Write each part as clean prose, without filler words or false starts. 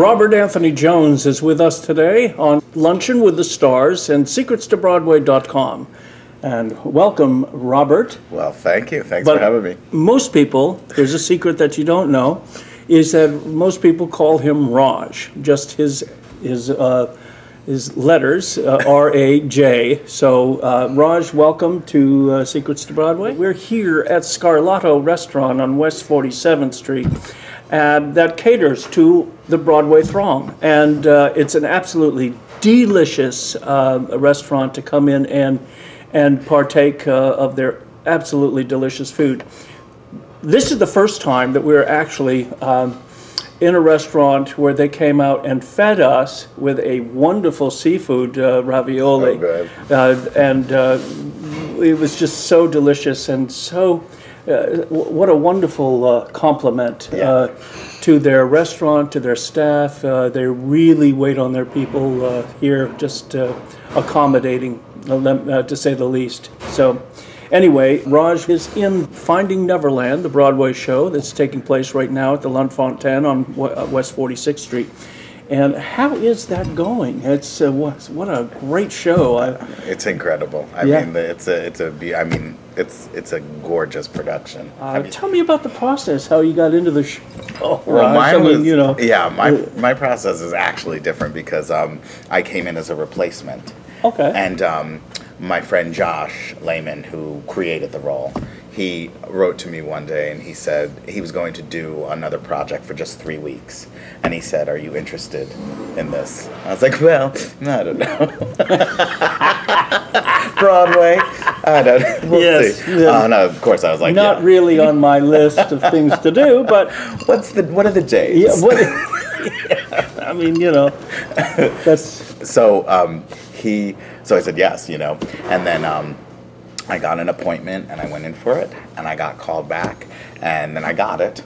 Robert Anthony Jones is with us today on Luncheon with the Stars and SecretsToBroadway.com. And welcome, Robert. Well, thank you. Thanks for having me. Most people, there's a secret that you don't know, is that most people call him Raj, just his letters, R-A-J. So, Raj, welcome to Secrets to Broadway. We're here at Scarlato Restaurant on West 47th Street. That caters to the Broadway throng. And it's an absolutely delicious restaurant to come in and partake of their absolutely delicious food. This is the first time that we're actually in a restaurant where they came out and fed us with a wonderful seafood ravioli. It was just so delicious and so what a wonderful compliment to their restaurant, to their staff. They really wait on their people here, just accommodating, to say the least. So anyway, Raj is in Finding Neverland, the Broadway show that's taking place right now at the Lunt-Fontanne on West 46th Street. And how is that going? It's what a great show! It's incredible. I mean, it's a gorgeous production. Tell me about the process. How you got into the show? Well, my process is actually different because I came in as a replacement. Okay. And my friend Josh Lehman, who created the role, he wrote to me one day and he said he was going to do another project for just 3 weeks. And he said, "Are you interested in this?" I was like, "Well, I don't know." Broadway? I don't know. We'll see. Yeah. No, of course I was like, not really on my list of things to do, but what are the dates? Yeah, I mean, that's so so I said yes, and then I got an appointment and I went in for it and I got called back and then I got it.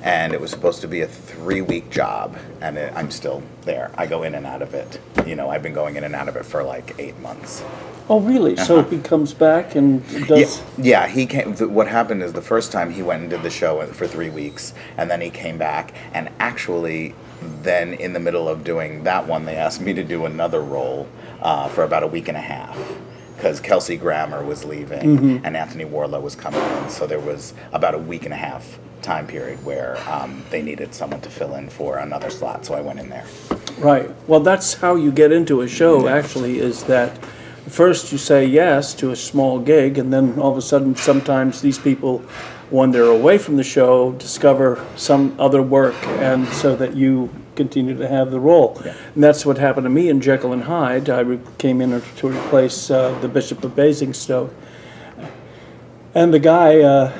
And it was supposed to be a 3-week job, and I'm still there. I go in and out of it. I've been going in and out of it for like 8 months. Oh, really? So he comes back and does... Yeah, he came. What happened is the first time he went and did the show for 3 weeks, and then he came back, and actually then in the middle of doing that one, they asked me to do another role for about a week and a half. Because Kelsey Grammer was leaving and Anthony Warla was coming in, so there was about a week and a half time period where they needed someone to fill in for another slot, so I went in there. Right. Well, that's how you get into a show, actually, is that first you say yes to a small gig, and then all of a sudden sometimes these people, when they're away from the show, discover some other work, and so that you continue to have the role. Yeah. And that's what happened to me in Jekyll and Hyde. I came in to replace the Bishop of Basingstoke. And the guy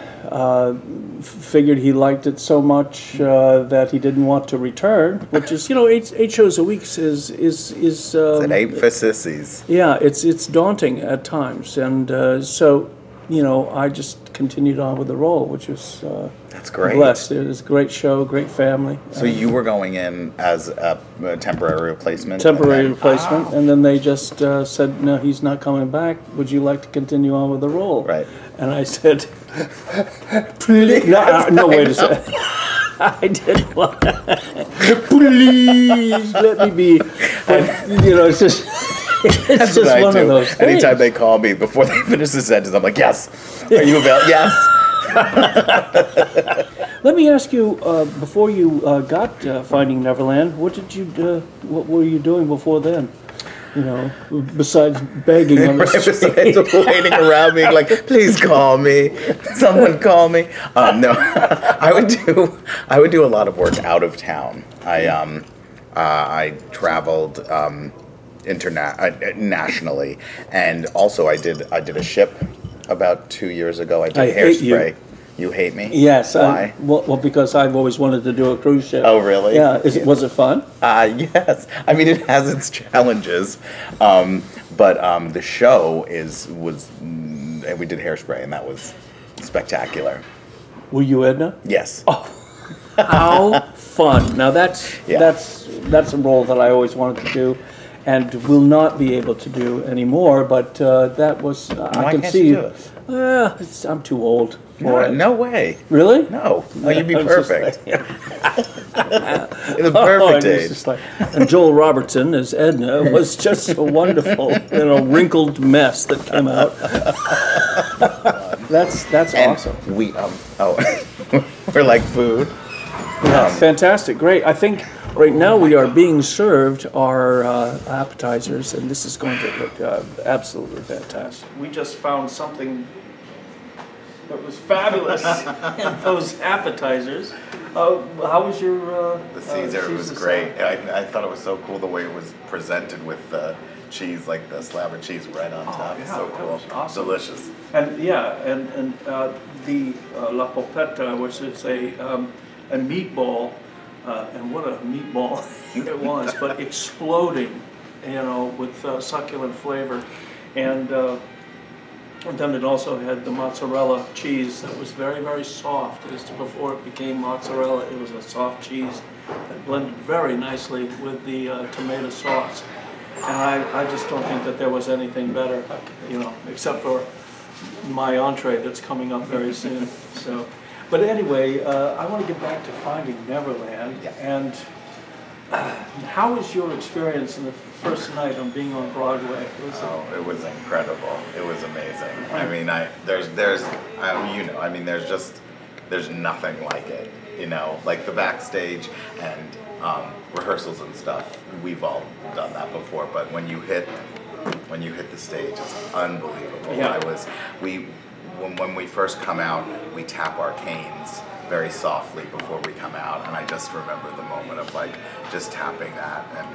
figured he liked it so much that he didn't want to return, which is, eight shows a week is it's an 8 for sissies. Yeah, it's daunting at times. And so, I just continued on with the role, which was that's great. Blessed. It was a great show, great family. So you were going in as a temporary replacement? And then they just said, "No, he's not coming back. Would you like to continue on with the role?" Right. And I said, "Please." No, wait a second. I didn't want please let me be. But, it's just... It's just one of those things. Anytime they call me before they finish the sentence, I'm like, "Yes." Are you available? Yes. Let me ask you, before you got Finding Neverland, what were you doing before then? Besides begging on the street. Besides waiting around being like, "Please call me. Someone call me." No, I would do a lot of work out of town. I traveled nationally, and also I did a ship about 2 years ago. I did Hairspray. You hate me? Yes. Why? Well, because I've always wanted to do a cruise ship. Oh, really? Yeah. Was it fun? Yes. I mean, it has its challenges, but the show and we did Hairspray, and that was spectacular. Were you Edna? Yes. Oh, how fun! Now that's a role that I always wanted to do. and will not be able to do anymore. But that was I Why can can't see. you do it? I'm too old for it. No way. Really? No. Oh, you'd be I was just perfect. like- You're the Oh, perfect and it's age. just like, and Joel Robertson as Edna was just a wonderful, wrinkled mess that came out. That's And awesome. we we're like food. Yeah, fantastic, great. I think right now we are being served our appetizers, and this is going to look absolutely fantastic. We just found something that was fabulous in those appetizers. How was your? The Caesar was great. I thought it was so cool the way it was presented with the cheese, like the slab of cheese right on top. yeah, So that cool. was awesome. Delicious. And yeah, and the La Polpetta, which is a meatball, and what a meatball it was, but exploding, with succulent flavor, and then it also had the mozzarella cheese that was very, very soft. Before it became mozzarella, it was a soft cheese that blended very nicely with the tomato sauce. And I just don't think that there was anything better, except for my entree that's coming up very soon. So, but anyway, I want to get back to Finding Neverland. Yeah. And how was your experience in the first night on being on Broadway? It was incredible. It was amazing. I mean, there's nothing like it. Like the backstage and rehearsals and stuff. We've all done that before, but when you hit the stage, it's unbelievable. Yeah. When we first come out, we tap our canes very softly before we come out, and I just remember the moment of just tapping that, and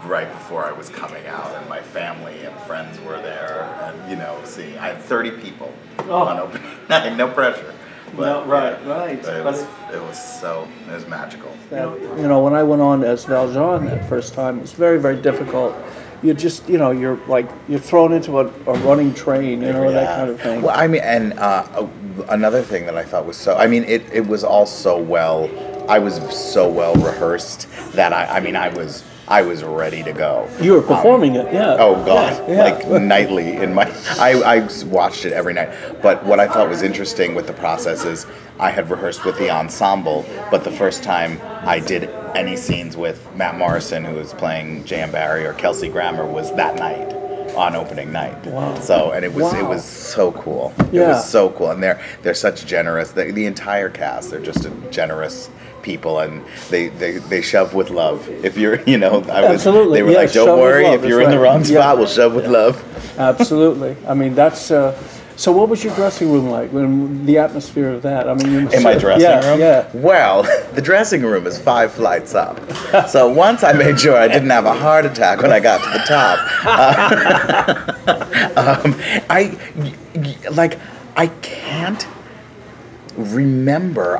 right before I was coming out, and my family and friends were there, and see, I had 30 people on opening night, no pressure. But, right. But it was magical. When I went on as Valjean that first time, it was very, very difficult. You just, you're thrown into a running train, that kind of thing. Well, I mean, and another thing that I thought was it was all so well. I was so well rehearsed that I was ready to go. You were performing it, yeah. Oh God, Yeah. like nightly in my. I watched it every night. But what I thought was interesting with the process is I had rehearsed with the ensemble, but the first time I did any scenes with Matt Morrison, who was playing J.M. Barrie, or Kelsey Grammer, was that night on opening night. Wow. So it was so cool. Yeah. It was so cool, and they're such generous. The entire cast, they're just a generous people, and they shove with love. If you're, Absolutely. They were Yes, like, don't shove with worry, love, if you're that's in the right. wrong spot, we'll shove with love. Absolutely. I mean, that's. So, what was your dressing room like? When the atmosphere of that? I mean, In my dressing room? Yeah. Well, the dressing room is 5 flights up. So once I made sure I didn't have a heart attack when I got to the top.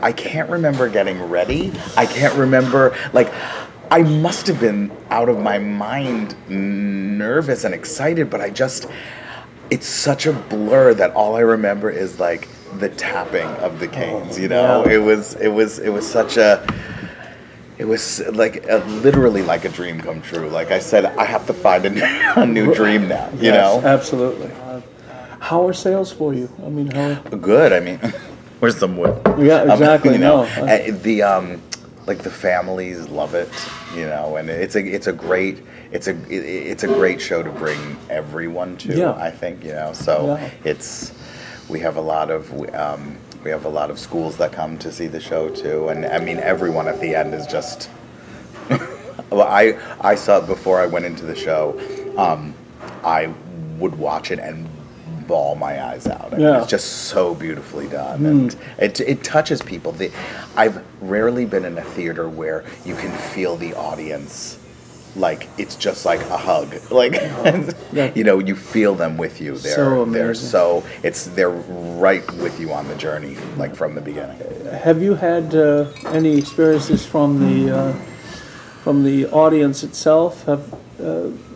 I can't remember getting ready. I can't remember, I must have been out of my mind nervous and excited, but it's such a blur that all I remember is the tapping of the canes, Yeah. It was such a, it was literally like a dream come true. Like I said, I have to find a new dream now, you know? Absolutely. How are sales for you? I mean, how? Good, I mean, where's some wood? Yeah, exactly. The families love it, and it's a great show to bring everyone to. Yeah. I think so. Yeah. We have a lot of schools that come to see the show too, and I mean everyone at the end is just. Well, I saw it before I went into the show. I would watch it and bawl my eyes out. I mean, it's just so beautifully done, and it touches people. I've rarely been in a theater where you can feel the audience, it's just like a hug. You feel them with you. They're right with you on the journey, from the beginning. Have you had any experiences from the audience itself? Have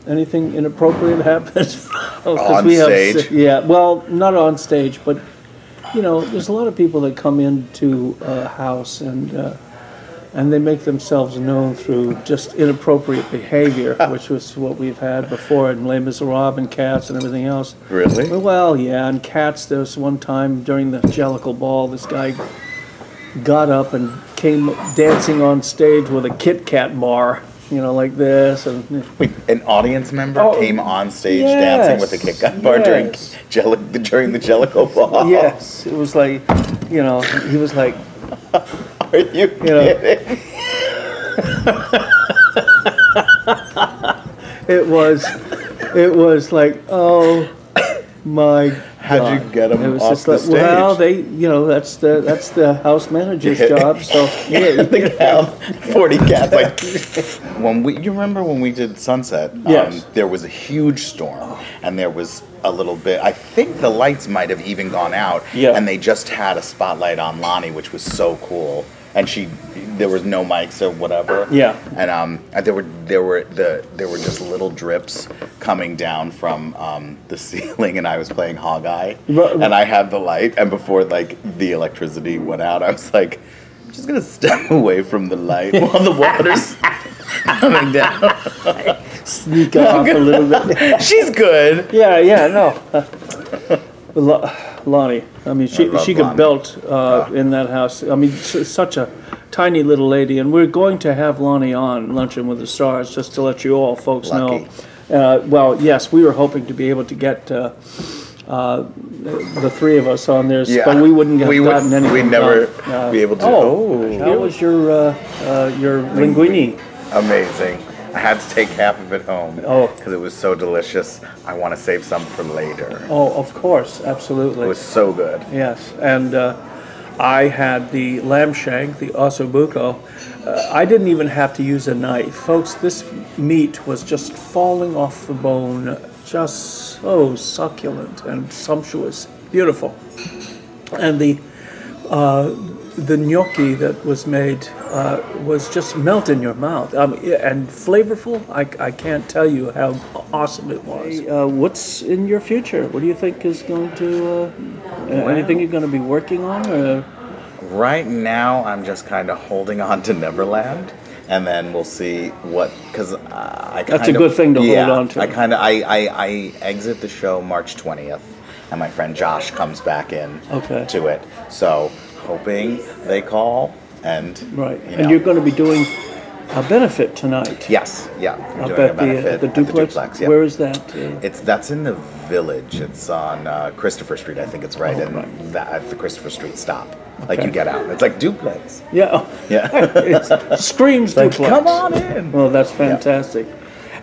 anything inappropriate happened? On stage? Yeah, well, not on stage, but there's a lot of people that come into a house and and they make themselves known through just inappropriate behavior, which was what we've had before in Les Miserables and Cats and everything else. Really? Well, yeah, in Cats, there was one time during the Jellicle Ball, this guy got up and came dancing on stage with a Kit Kat bar, you know, like this. And Wait, an audience member came on stage yes, dancing with a Kit Kat bar during the Jellicle Ball. yes, it was like, you know, he was like, Are you kidding? It was like, oh my God. How'd you get It him was off just the like, stage? well, that's the house manager's job. So Yeah, they have 40 cats. Like you remember when we did Sunset? Yes. There was a huge storm, and there was a little bit. I think the lights might have even gone out. Yeah. And they just had a spotlight on Lonnie, which was so cool. And there was no mics or whatever. Yeah. And there were just little drips coming down from the ceiling, and I was playing Hawkeye, and I had the light, and before like the electricity went out, I was like, I'm just gonna step away from the light while the water's coming down. sneak off a little bit. She's good. Yeah, no. Lonnie, I mean, she love could Lonnie. belt in that house. I mean, such a tiny little lady, and we're going to have Lonnie on Luncheon with the Stars, just to let you all folks Lucky. know. Well, yes, we were hoping to be able to get the three of us on there, Yeah. but we wouldn't have gotten anything. We'd never done. be able to. How was your linguine? Amazing. I had to take half of it home Oh. because it was so delicious. I want to save some for later. Oh, of course, absolutely. It was so good. Yes, and I had the lamb shank, the ossobuco. I didn't even have to use a knife. Folks, this meat was just falling off the bone, just so succulent and sumptuous. Beautiful. And the gnocchi that was made was just melt in your mouth, and flavorful. I can't tell you how awesome it was. What's in your future? What do you think is going to? Anything you're going to be working on? Or? Right now, I'm just kind of holding on to Neverland, and then we'll see what. Because I kind That's a good thing to hold on to. I exit the show March 20th, and my friend Josh comes back in to it. So hoping they call and Right, you and know. you're going to be doing a benefit tonight. Yes, yeah. Up We're doing a at benefit the at the duplex. yeah. Where is that? That's in the Village. It's on Christopher Street. I think it's right at the Christopher Street stop. Like you get out. It's like duplex. Yeah. Yeah. It screams Like, duplex. come on in. Well, that's fantastic.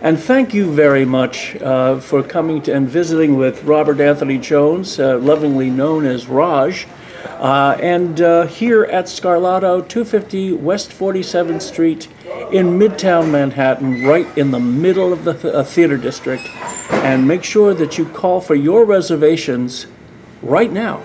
And thank you very much for coming and visiting with Robert Anthony Jones, lovingly known as Raj. And here at Scarlato, 250 West 47th Street in Midtown Manhattan, right in the middle of the theater district. And make sure that you call for your reservations right now.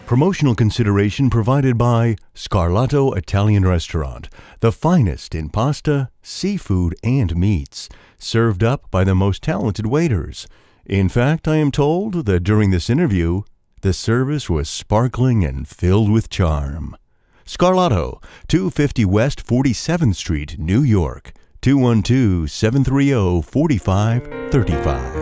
Promotional consideration provided by Scarlato Italian Restaurant, the finest in pasta, seafood, and meats, served up by the most talented waiters. In fact, I am told that during this interview, the service was sparkling and filled with charm. Scarlato, 250 West 47th Street, New York, 212-730-4535.